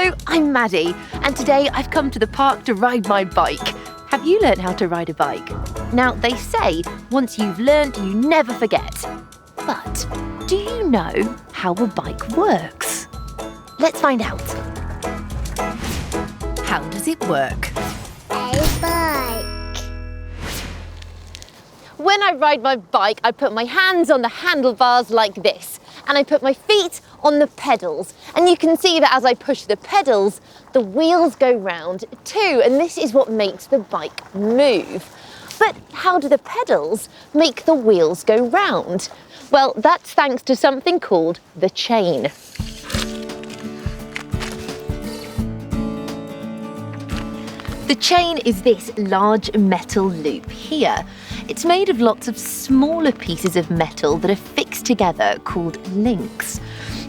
Hello, I'm Maddie, and today I've come to the park to ride my bike. Have you learned how to ride a bike? Now, they say once you've learned, you never forget. But do you know how a bike works? Let's find out. How does it work? A bike. When I ride my bike, I put my hands on the handlebars like this, and I put my feet on the pedals. And you can see that as I push the pedals, the wheels go round too, and this is what makes the bike move. But how do the pedals make the wheels go round? Well, that's thanks to something called the chain. The chain is this large metal loop here. It's made of lots of smaller pieces of metal that are fixed together called links.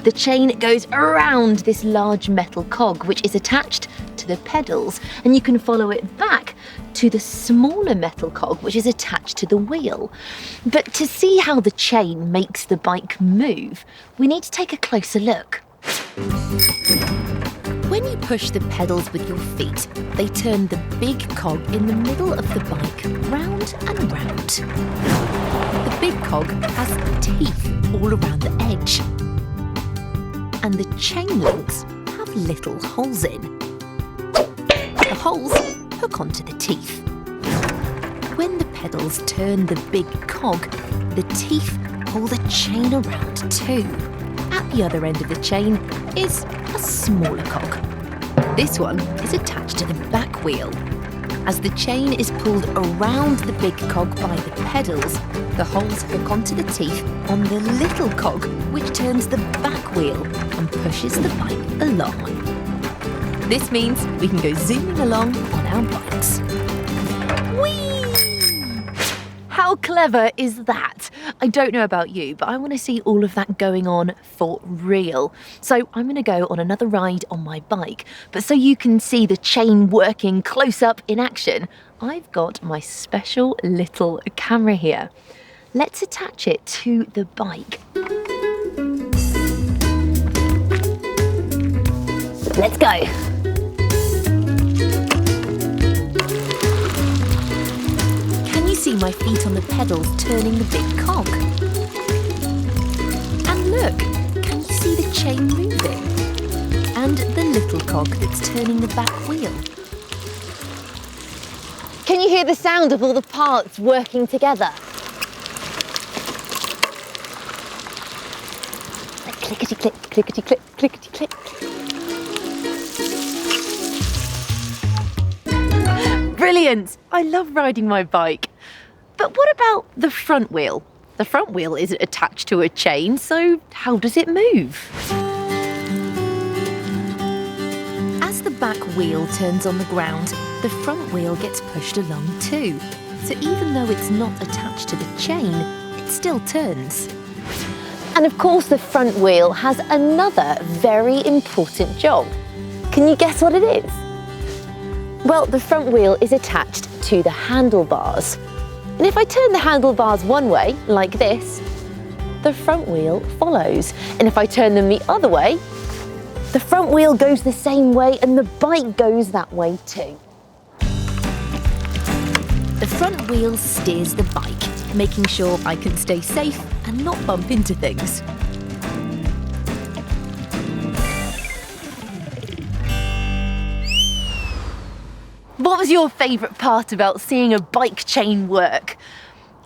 The chain goes around this large metal cog, which is attached to the pedals, and you can follow it back to the smaller metal cog, which is attached to the wheel. But to see how the chain makes the bike move, we need to take a closer look. When you push the pedals with your feet, they turn the big cog in the middle of the bike round and round. The big cog has teeth all around the edge. And the chain links have little holes in. The holes hook onto the teeth. When the pedals turn the big cog, the teeth pull the chain around too. At the other end of the chain is a smaller cog. This one is attached to the back wheel. As the chain is pulled around the big cog by the pedals, the holes hook onto the teeth on the little cog, which turns the back wheel and pushes the bike along. This means we can go zooming along on our bikes. Whee! How clever is that? I don't know about you, but I want to see all of that going on for real. So I'm going to go on another ride on my bike. But so you can see the chain working close up in action, I've got my special little camera here. Let's attach it to the bike. Let's go. See my feet on the pedals turning the big cog. And look, can you see the chain moving? And the little cog that's turning the back wheel. Can you hear the sound of all the parts working together? Like clickety-click, clickety-click, clickety-click. Brilliant! I love riding my bike. But what about the front wheel? The front wheel isn't attached to a chain, so how does it move? As the back wheel turns on the ground, the front wheel gets pushed along too. So even though it's not attached to the chain, it still turns. And of course the front wheel has another very important job. Can you guess what it is? Well, the front wheel is attached to the handlebars. And if I turn the handlebars one way, like this, the front wheel follows. And if I turn them the other way, the front wheel goes the same way and the bike goes that way too. The front wheel steers the bike, making sure I can stay safe and not bump into things. What was your favourite part about seeing a bike chain work?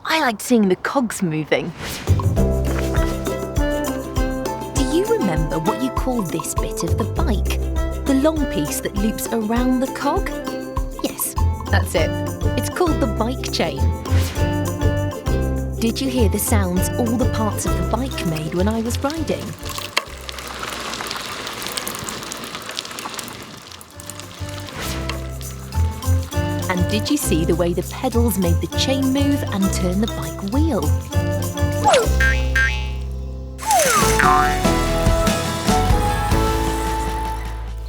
I liked seeing the cogs moving. Do you remember what you call this bit of the bike? The long piece that loops around the cog? Yes, that's it. It's called the bike chain. Did you hear the sounds all the parts of the bike made when I was riding? And did you see the way the pedals made the chain move and turn the bike wheel?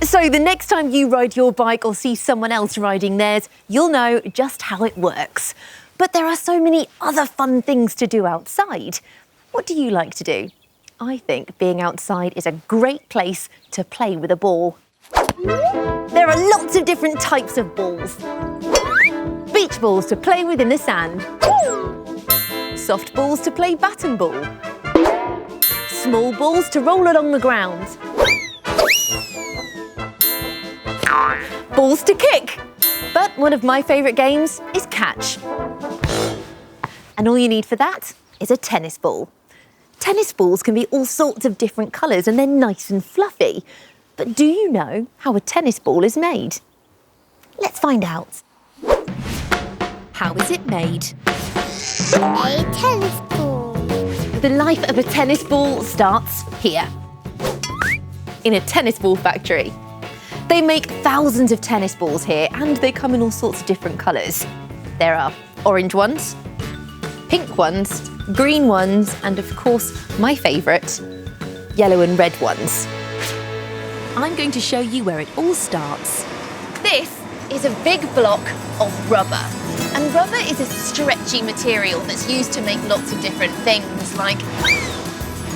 So the next time you ride your bike or see someone else riding theirs, you'll know just how it works. But there are so many other fun things to do outside. What do you like to do? I think being outside is a great place to play with a ball. There are lots of different types of balls. Beach balls to play with in the sand. Soft balls to play bat and ball. Small balls to roll along the ground. Balls to kick. But one of my favourite games is catch. And all you need for that is a tennis ball. Tennis balls can be all sorts of different colours and they're nice and fluffy. But do you know how a tennis ball is made? Let's find out. How is it made? A tennis ball. The life of a tennis ball starts here, in a tennis ball factory. They make thousands of tennis balls here and they come in all sorts of different colours. There are orange ones, pink ones, green ones, and of course, my favourite, yellow and red ones. I'm going to show you where it all starts. This is a big block of rubber. And rubber is a stretchy material that's used to make lots of different things, like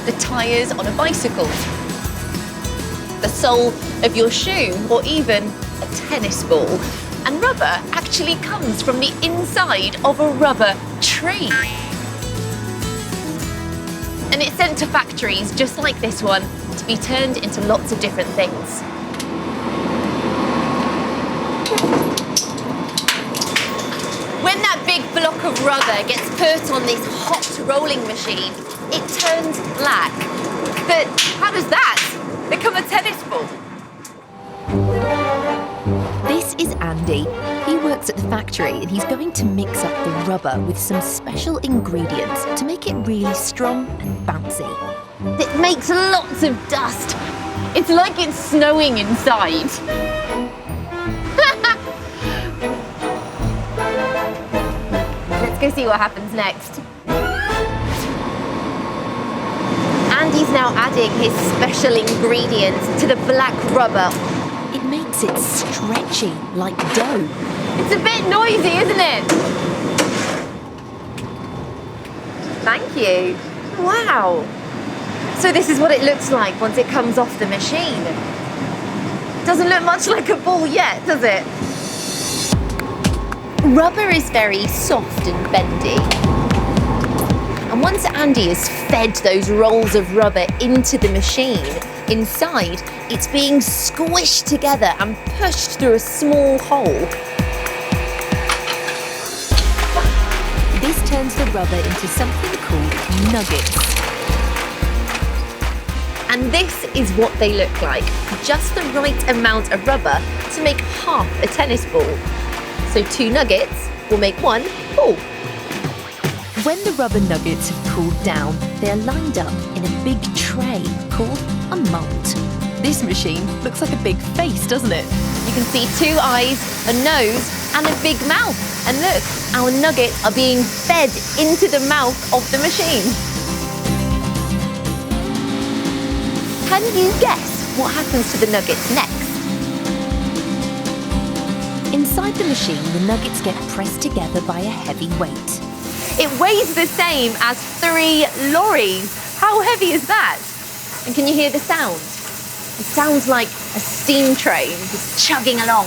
the tyres on a bicycle, the sole of your shoe, or even a tennis ball. And rubber actually comes from the inside of a rubber tree. And it's sent to factories just like this one to be turned into lots of different things. When that big block of rubber gets put on this hot rolling machine, it turns black. But how does that become a tennis ball? This is Andy. He works at the factory and he's going to mix up the rubber with some special ingredients to make it really strong and bouncy. It makes lots of dust. It's like it's snowing inside. Let's go see what happens next. Andy's now adding his special ingredients to the black rubber. It makes it stretchy, like dough. It's a bit noisy, isn't it? Thank you. Wow. So this is what it looks like once it comes off the machine. Doesn't look much like a ball yet, does it? Rubber is very soft and bendy. And once Andy has fed those rolls of rubber into the machine, inside it's being squished together and pushed through a small hole. This turns the rubber into something called nuggets. And this is what they look like. Just the right amount of rubber to make half a tennis ball. So 2 nuggets will make 1 ball. When the rubber nuggets have cooled down, they are lined up in a big tray called a mould. This machine looks like a big face, doesn't it? You can see 2 eyes, a nose, and a big mouth. And look, our nuggets are being fed into the mouth of the machine. Can you guess what happens to the nuggets next? Inside the machine, the nuggets get pressed together by a heavy weight. It weighs the same as 3 lorries. How heavy is that? And can you hear the sound? It sounds like a steam train just chugging along.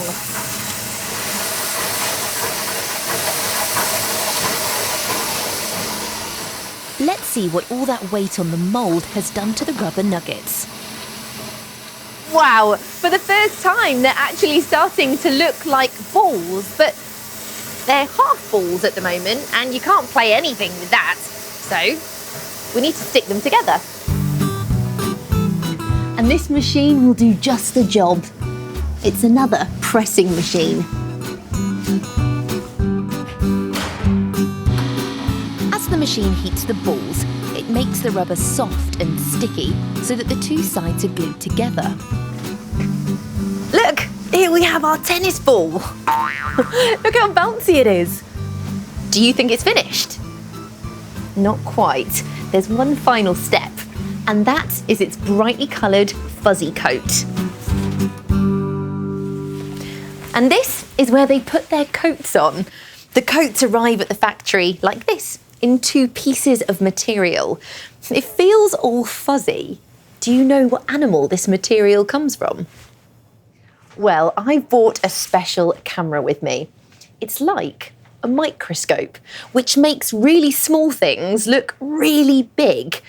Let's see what all that weight on the mould has done to the rubber nuggets. Wow, for the first time they're actually starting to look like balls, but they're half balls at the moment and you can't play anything with that. So we need to stick them together. And this machine will do just the job. It's another pressing machine. As the machine heats the balls, it makes the rubber soft and sticky so that the 2 sides are glued together. Look, here we have our tennis ball. Look how bouncy it is. Do you think it's finished? Not quite. There's one final step, and that is its brightly coloured fuzzy coat. And this is where they put their coats on. The coats arrive at the factory like this, in 2 pieces of material. It feels all fuzzy. Do you know what animal this material comes from? Well, I brought a special camera with me. It's like a microscope, which makes really small things look really big.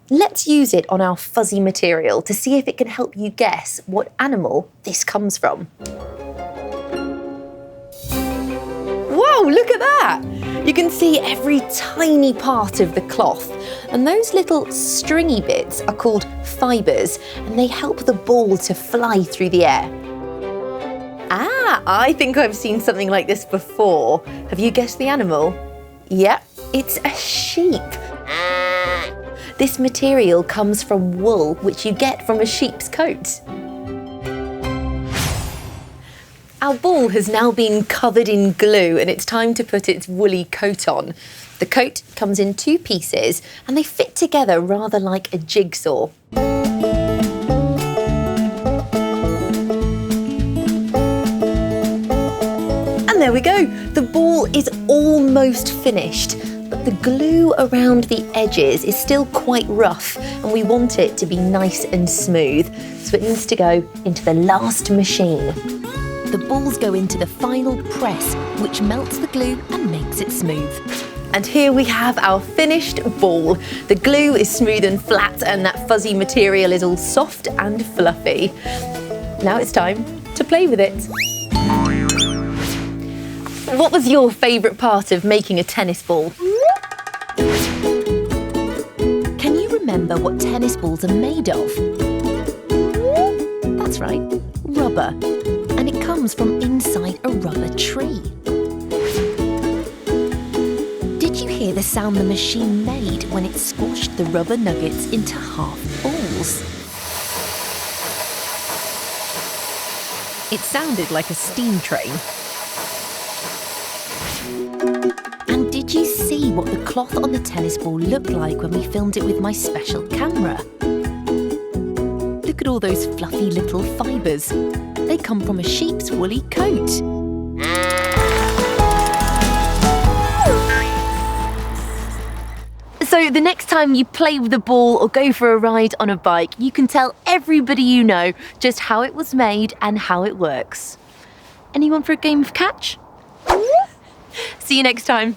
Let's use it on our fuzzy material to see if it can help you guess what animal this comes from. Whoa, look at that! You can see every tiny part of the cloth, and those little stringy bits are called fibres, and they help the ball to fly through the air. Ah, I think I've seen something like this before. Have you guessed the animal? Yep, it's a sheep. This material comes from wool, which you get from a sheep's coat. Our ball has now been covered in glue and it's time to put its woolly coat on. The coat comes in 2 pieces and they fit together rather like a jigsaw. And there we go, the ball is almost finished. But the glue around the edges is still quite rough and we want it to be nice and smooth, so it needs to go into the last machine. The balls go into the final press, which melts the glue and makes it smooth. And here we have our finished ball. The glue is smooth and flat and that fuzzy material is all soft and fluffy. Now it's time to play with it. What was your favourite part of making a tennis ball? Can you remember what tennis balls are made of? That's right, rubber. And it comes from inside a rubber tree. Did you hear the sound the machine made when it squashed the rubber nuggets into half balls? It sounded like a steam train. And did you see what the cloth on the tennis ball looked like when we filmed it with my special camera? Look at all those fluffy little fibres. They come from a sheep's woolly coat. So the next time you play with the ball or go for a ride on a bike, you can tell everybody you know just how it was made and how it works. Anyone for a game of catch? See you next time.